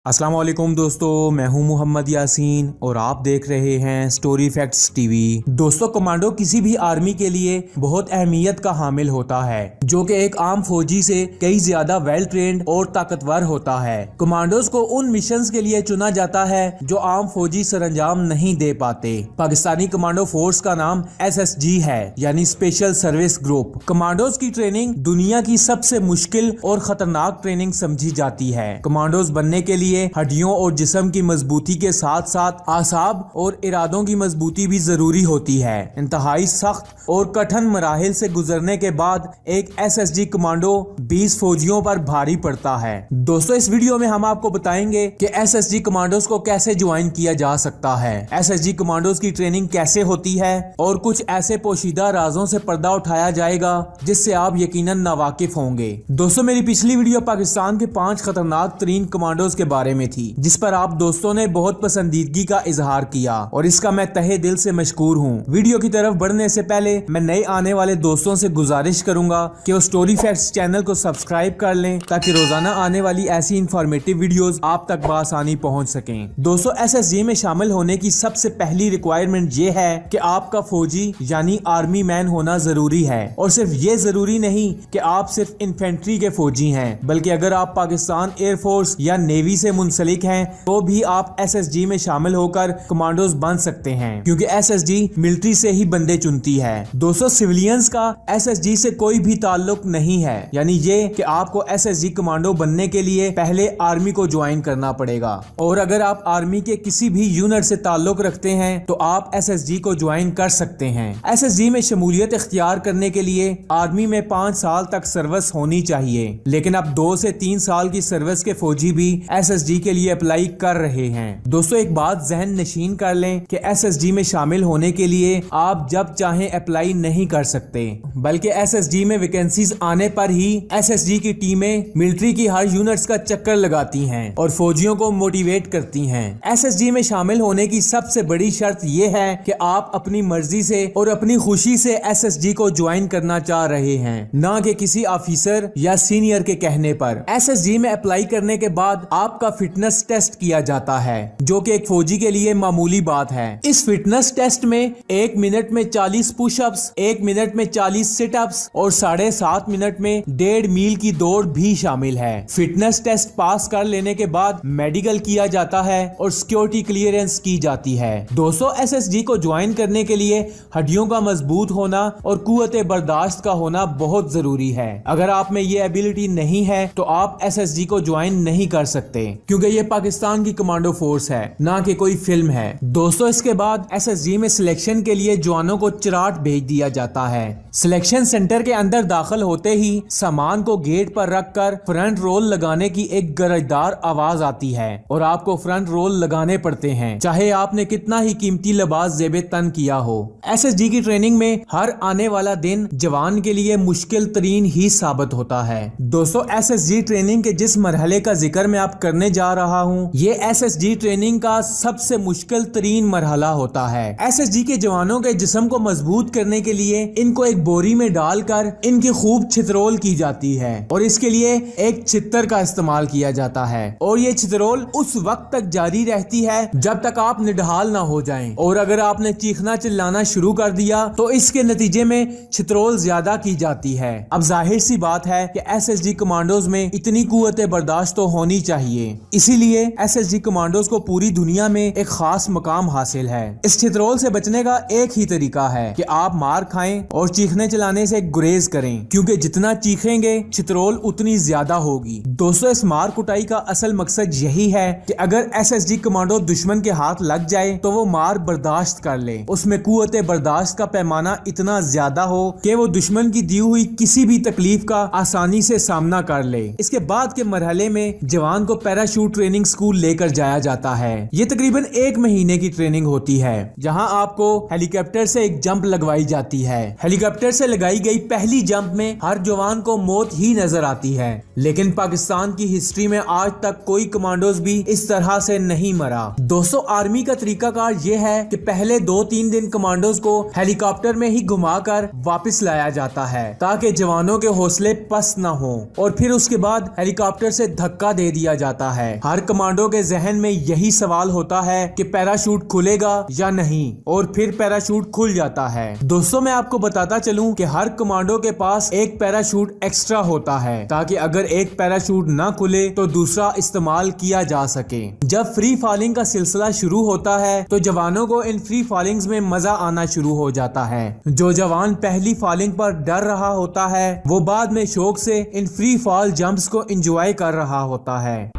अस्सलाम वालेकुम दोस्तों, मैं हूं मोहम्मद यासीन और आप देख रहे हैं स्टोरी फैक्ट्स टीवी। दोस्तों, कमांडो किसी भी आर्मी के लिए बहुत अहमियत का हामिल होता है, जो कि एक आम फौजी से कई ज्यादा वेल ट्रेंड और ताकतवर होता है। कमांडोज को उन मिशंस के लिए चुना जाता है जो आम फौजी सरंजाम नहीं दे पाते। पाकिस्तानी कमांडो फोर्स का नाम SSG है, यानी स्पेशल सर्विस ग्रुप। कमांडोज की ट्रेनिंग दुनिया की सबसे मुश्किल और खतरनाक ट्रेनिंग समझी जाती है। कमांडोज बनने के लिए हड्डियों और जिस्म की मजबूती के साथ साथ आसाब और इरादों की मजबूती भी जरूरी होती है। इंतहाई सख्त और कठिन मराहिल से गुजरने के बाद एक SSG कमांडो 20 फौजियों पर भारी पड़ता है। दोस्तों, इस वीडियो में हम आपको बताएंगे कि SSG कमांडोज को कैसे ज्वाइन किया जा सकता है, SSG कमांडोज की ट्रेनिंग कैसे होती है और कुछ ऐसे पोशीदा राजों से पर्दा उठाया जाएगा जिससे आप यकीनन नावाकिफ होंगे। दोस्तों, मेरी पिछली वीडियो पाकिस्तान के 5 खतरनाक तरीन कमांडोज के बारे में थी, जिस पर आप दोस्तों ने बहुत पसंदीदगी का इजहार किया और इसका मैं तहे दिल से मशकूर हूँ। वीडियो की तरफ बढ़ने से पहले मैं नए आने वाले दोस्तों से गुजारिश करूंगा कि वो स्टोरी फैक्ट्स चैनल को सब्सक्राइब कर लें ताकि रोजाना आने वाली ऐसी इंफॉर्मेटिव वीडियोस आप तक बआसानी पहुंच सकें। दोस्तों, SSG में शामिल होने की सबसे पहली रिक्वायरमेंट ये है कि आपका फौजी यानी आर्मी मैन होना जरूरी है। और सिर्फ ये जरूरी नहीं कि आप सिर्फ इन्फेंट्री के फौजी हैं, बल्कि अगर आप पाकिस्तान एयरफोर्स या नेवी से मुंसलिक हैं तो भी आप SSG में शामिल होकर कमांडोज बन सकते हैं, क्योंकि SSG मिलिट्री से ही बंदे चुनती है। दोस्तों, सिविलियंस का SSG से कोई भी ताल्लुक नहीं है, यानी ये कि आपको SSG कमांडो बनने के लिए पहले आर्मी को ज्वाइन करना पड़ेगा। और अगर आप आर्मी के किसी भी यूनिट से ताल्लुक रखते हैं तो आप SSG को ज्वाइन कर सकते हैं। SSG में शमूलियत इख्तियार करने के लिए आर्मी में 5 साल तक सर्विस होनी चाहिए, लेकिन अब 2 से 3 साल की सर्विस के फौजी भी SSG के लिए अप्लाई कर रहे हैं। दोस्तों, एक बात जहन नशीन कर लें कि SSG में शामिल होने के लिए आप जब चाहें अप्लाई नहीं कर सकते, बल्कि SSG में वैकेंसीज आने पर ही SSG की टीमें मिलिट्री की हर यूनिट्स का चक्कर लगाती हैं और फौजियों को मोटिवेट करती हैं। SSG में शामिल होने की सबसे बड़ी शर्त यह है कि आप अपनी मर्जी से और अपनी खुशी से SSG को ज्वाइन करना चाह रहे हैं, ना कि किसी ऑफिसर या सीनियर के कहने पर। SSG में अप्लाई करने के बाद आपका फिटनेस टेस्ट किया जाता है, जो कि एक फौजी के लिए मामूली बात है। इस फिटनेस टेस्ट में 1 मिनट में 40 पुशअप्स, 1 मिनट में 40 सिटअप्स और 7.5 मिनट में 1.5 मील की दौड़ भी शामिल है। फिटनेस टेस्ट पास कर लेने के बाद मेडिकल किया जाता है और सिक्योरिटी क्लियरेंस की जाती है। दोस्तों, SSG को ज्वाइन करने के लिए हड्डियों का मजबूत होना और कुव्वत बर्दाश्त का होना बहुत जरूरी है। अगर आप में ये एबिलिटी नहीं है तो आप SSG को ज्वाइन नहीं कर सकते, क्योंकि ये पाकिस्तान की कमांडो फोर्स है, ना कि कोई फिल्म है। दोस्तों, इसके बाद SSG में सिलेक्शन के लिए जवानों को चिराट भेज दिया जाता है। सिलेक्शन सेंटर के अंदर दाखिल होते ही सामान को गेट पर रखकर फ्रंट रोल लगाने की एक गरजदार आवाज आती है और आपको फ्रंट रोल लगाने पड़ते हैं, चाहे आपने कितना ही कीमती लिबास जेबे तन किया हो। SSG की ट्रेनिंग में हर आने वाला दिन जवान के लिए मुश्किल तरीन ही साबित होता है। दोस्तों, SSG ट्रेनिंग के जिस मरहले का जिक्र मैं आप करने जा रहा हूँ, ये SSG ट्रेनिंग का सबसे मुश्किल तरीन मरहला होता है। SSG के जवानों के जिस्म को मजबूत करने के लिए इनको एक बोरी में डालकर इनकी खूब छितरोल की जाती है और इसके लिए एक छितर का इस्तेमाल किया जाता है। और ये छितरोल उस वक्त तक जारी रहती है जब तक आप निढाल ना हो जाएं, और अगर आपने चीखना चिल्लाना शुरू कर दिया तो इसके नतीजे में छितरोल ज्यादा की जाती है। अब जाहिर सी बात है कि SSG कमांडोज में इतनी कुव्वत बर्दाश्त तो होनी चाहिए, इसीलिए SSG कमांडोज को पूरी दुनिया में एक खास मकाम हासिल है। इस छितरोल से बचने का एक ही तरीका है कि आप मार खाएं और चीखने चिल्लाने से गुरेज करें, क्योंकि जितना चीखेंगे छितरोल उतनी ज्यादा होगी। दोस्तों, इस मार कुटाई का असल मकसद यही है कि अगर SSG कमांडो दुश्मन के हाथ लग जाए तो वो मार बर्दाश्त कर ले, उसमें कुव्वत बर्दाश्त का पैमाना इतना ज्यादा हो कि वो दुश्मन की दी हुई किसी भी तकलीफ का आसानी से सामना कर ले। इसके बाद के मरहले में जवान को पैराशूट ट्रेनिंग स्कूल लेकर जाया जाता है। ये तकरीबन 1 महीने की ट्रेनिंग होती है, जहां आपको हेलीकॉप्टर से एक जंप लगवाई जाती है। हेलीकॉप्टर से लगाई गई पहली जंप में हर जवान को मौत ही नजर आती है, लेकिन पाकिस्तान की हिस्ट्री में आज तक कोई कमांडोज भी इस तरह से नहीं मरा। दोस्तों, आर्मी का तरीकाकार ये है कि पहले 2-3 दिन कमांडोज को हेलीकॉप्टर में ही घुमाकर वापस लाया जाता है ताकि जवानों के हौसले पस्त न हो, और फिर उसके बाद हेलीकॉप्टर से धक्का दे दिया जाता है। हर कमांडो के जहन में यही सवाल होता है कि पैराशूट खुलेगा या नहीं, और फिर पैराशूट खुल जाता है। दोस्तों मैं आपको बताता चलूं कि हर कमांडो के पास एक पैराशूट एक्स्ट्रा होता है, ताकि अगर एक पैराशूट ना खुले तो दूसरा इस्तेमाल किया जा सके। जब फ्री फॉलिंग का सिलसिला शुरू होता है तो जवानों को इन फ्री फॉलिंग्स में मजा आना शुरू हो जाता है। जो जवान पहली फॉलिंग पर डर रहा होता है वो बाद में शौक से इन फ्री फॉल जंप्स को एंजॉय कर रहा होता है।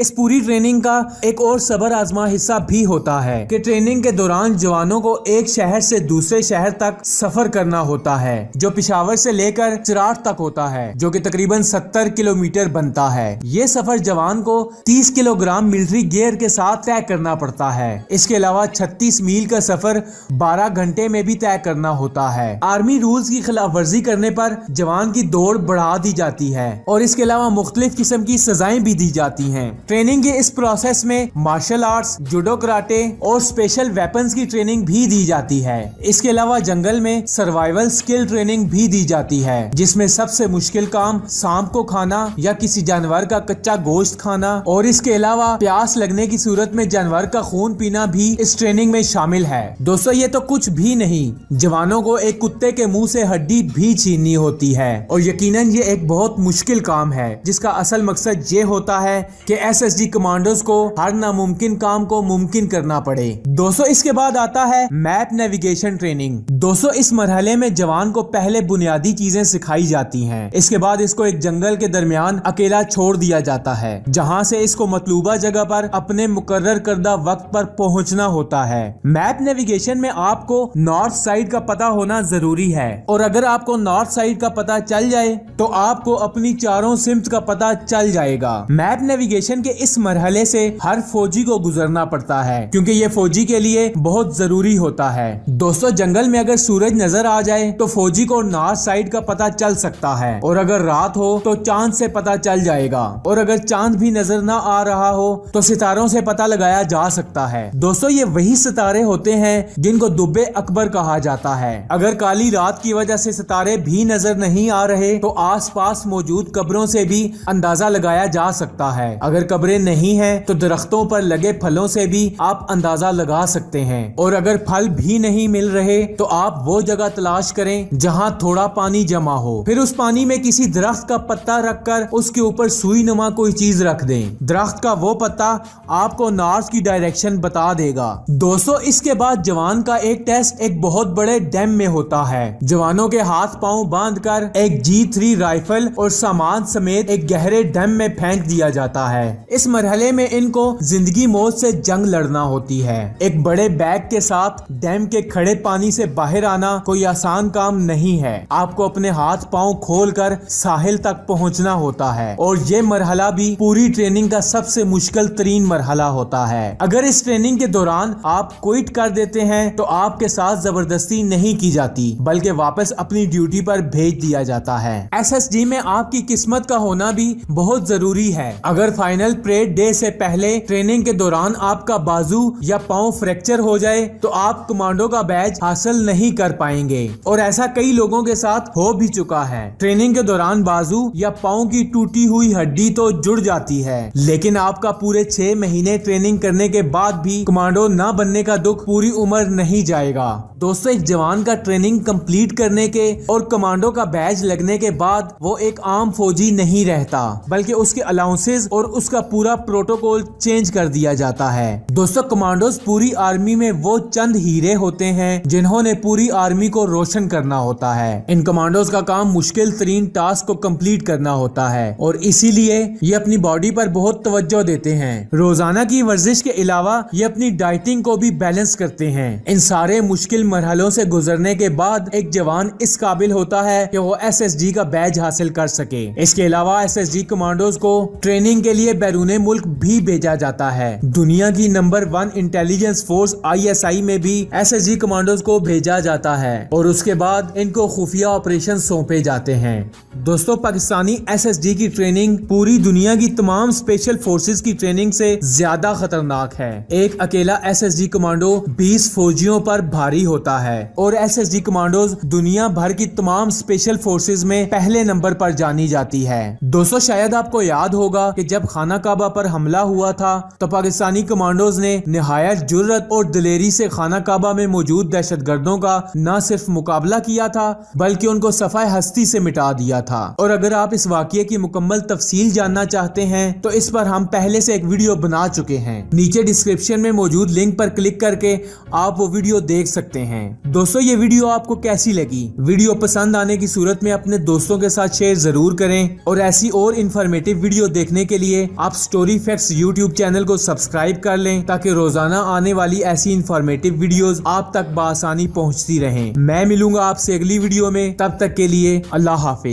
इस पूरी ट्रेनिंग का एक और सबर आजमा हिस्सा भी होता है कि ट्रेनिंग के दौरान जवानों को एक शहर से दूसरे शहर तक सफर करना होता है, जो पेशावर से लेकर चिराट तक होता है, जो कि तकरीबन 70 किलोमीटर बनता है। ये सफर जवान को 30 किलोग्राम मिलिट्री गियर के साथ तय करना पड़ता है। इसके अलावा 36 मील का सफर 12 घंटे में भी तय करना होता है। आर्मी रूल्स की खिलाफ वर्जी करने पर जवान की दौड़ बढ़ा दी जाती है और इसके अलावा मुख्तलिफ किस्म की सजाएं भी दी जाती हैं। ट्रेनिंग के इस प्रोसेस में मार्शल आर्ट्स, जुडो, कराटे और स्पेशल वेपन्स की ट्रेनिंग भी दी जाती है। इसके अलावा जंगल में सर्वाइवल स्किल ट्रेनिंग भी दी जाती है, जिसमें सबसे मुश्किल काम सांप को खाना या किसी जानवर का कच्चा गोश्त खाना और इसके अलावा प्यास लगने की सूरत में जानवर का खून पीना भी इस ट्रेनिंग में शामिल है। दोस्तों ये तो कुछ भी नहीं, जवानों को एक कुत्ते के मुंह से हड्डी भी छीननी होती है और यकीनन ये एक बहुत मुश्किल काम है, जिसका असल मकसद ये होता है कि एसएसजी कमांडोज को हर नामुमकिन काम को मुमकिन करना पड़े। दोस्तों इसके बाद आता है मैप नेविगेशन ट्रेनिंग। दोस्तों इस मरहले में जवान को पहले बुनियादी चीजें सिखाई जाती हैं। इसके बाद इसको एक जंगल के दरमियान अकेला छोड़ दिया जाता है, जहां से इसको मतलूबा जगह पर अपने मुकर्रर करदा वक्त पर पहुंचना होता है। मैप नेविगेशन में आपको नॉर्थ साइड का पता होना जरूरी है, और अगर आपको नॉर्थ साइड का पता चल जाए तो आपको अपनी चारों सिम्त का पता चल जाएगा। मैप नेविगेशन के इस मरहले से हर फौजी को गुजरना पड़ता है, क्योंकि ये फौजी के लिए बहुत जरूरी होता है। दोस्तों जंगल में अगर सूरज नजर आ जाए तो फौजी को नॉर्थ साइड का पता चल सकता है, और अगर रात हो तो चांद से पता चल जाएगा, और अगर चांद भी नजर ना आ रहा हो तो सितारों से पता लगाया जा सकता है। दोस्तों ये वही सितारे होते हैं जिनको दुब्बे अकबर कहा जाता है। अगर काली रात की वजह से सितारे भी नजर नहीं आ रहे तो आसपास मौजूद कब्रों से भी अंदाजा लगाया जा सकता है। अगर कब्रें नहीं है तो दरख्तों पर लगे फलों से भी आप अंदाजा लगा सकते हैं, और अगर फल भी नहीं मिल रहे तो आप वो जगह तलाश करें जहां थोड़ा पानी जमा हो, फिर उस पानी में किसी दरख्त का पत्ता रखकर उसके ऊपर सुई नुमा कोई चीज रख दें। दरख्त का वो पत्ता आपको नॉर्थ की डायरेक्शन बता देगा। दोस्तों इसके बाद जवान का एक टेस्ट एक बहुत बड़े डैम में होता है। जवानों के हाथ पांव बांधकर एक G3 राइफल और सामान समेत एक गहरे डैम में फेंक दिया जाता है। इस मरहले में इनको जिंदगी मौत से जंग लड़ना होती है। एक बड़े बैग के साथ डैम के खड़े पानी से बाहर आना कोई आसान काम नहीं है। आपको अपने हाथ पांव खोलकर साहिल तक पहुंचना होता है, और ये मरहला भी पूरी ट्रेनिंग का सबसे मुश्किल तरीन मरहला होता है। अगर इस ट्रेनिंग के दौरान आप क्विट कर देते हैं तो आपके साथ जबरदस्ती नहीं की जाती, बल्कि वापस अपनी ड्यूटी पर भेज दिया जाता है। एसएसजी में आपकी किस्मत का होना भी बहुत जरूरी है। अगर फाइनल परेड डे से पहले ट्रेनिंग के दौरान आपका बाजू या पांव फ्रैक्चर हो जाए तो आप कमांडो का बैज हासिल नहीं कर पाएंगे, और ऐसा कई लोगों के साथ हो भी चुका है। ट्रेनिंग के दौरान बाजू या पांव की टूटी हुई हड्डी तो जुड़ जाती है, लेकिन आपका पूरे 6 महीने ट्रेनिंग करने के बाद भी कमांडो ना बनने का दुख पूरी उम्र नहीं जाएगा। दोस्तों एक जवान का ट्रेनिंग कंप्लीट करने के और कमांडो का बैज लगने के बाद वो एक आम फौजी नहीं रहता, बल्कि उसके अलाउंसेस और उसका पूरा प्रोटोकॉल चेंज कर दिया जाता है। दोस्तों कमांडोज पूरी आर्मी में वो चंद हीरे होते हैं जिन्होंने पूरी आर्मी को रोशन करना होता है। इन कमांडोज का काम मुश्किल तरीन टास्क को कंप्लीट करना होता है, और इसीलिए ये अपनी बॉडी पर बहुत तवज्जो देते हैं। रोजाना की वर्जिश के अलावा ये अपनी डाइटिंग को भी बैलेंस करते हैं। इन सारे मुश्किल मरहलों से गुजरने के बाद एक जवान इस काबिल होता है कि वो एसएसजी का बैज हासिल कर सके। इसके अलावा एसएसजी कमांडोज को ट्रेनिंग के लिए बैरून मुल्क भी भेजा जाता है। दुनिया की नंबर 1 इंटेलिजेंस फोर्स ISI में भी SSG कमांडोज को भेजा जाता है और उसके बाद इनको खुफिया ऑपरेशन सौंपे जाते हैं। दोस्तों, पाकिस्तानी SSG की ट्रेनिंग पूरी दुनिया की तमाम स्पेशल फोर्सेस की ट्रेनिंग से ज्यादा खतरनाक है। एक अकेला SSG कमांडो 20 फौजियों पर भारी होता है और SSG कमांडोज दुनिया भर की तमाम स्पेशल फोर्सेस में पहले नंबर पर जानी जाती है। दोस्तों, शायद आपको याद होगा कि जब खाना काबा पर हमला हुआ था तो पाकिस्तानी कमांडोज ने निहायत जुर्रत और दिलेरी से खाना काबा में मौजूद दहशतगर्दों का न सिर्फ मुकाबला किया था बल्कि उनको सफाए हस्ती से मिटा दिया था। और अगर आप इस वाकये की मुकम्मल तफसील जानना चाहते हैं तो इस पर हम पहले से एक वीडियो बना चुके हैं। नीचे डिस्क्रिप्शन में मौजूद लिंक पर क्लिक करके आप वो वीडियो देख सकते हैं। दोस्तों, ये वीडियो आपको कैसी लगी? वीडियो पसंद आने की सूरत में अपने दोस्तों के साथ शेयर जरूर करें और ऐसी और इन्फॉर्मेटिव वीडियो देखने के लिए आप स्टोरी फैक्ट्स यूट्यूब चैनल को सब्सक्राइब कर लें ताकि रोजाना आने वाली ऐसी इन्फॉर्मेटिव वीडियोस आप तक बआसानी पहुंचती रहें। मैं मिलूंगा आपसे अगली वीडियो में, तब तक के लिए अल्लाह हाफिज।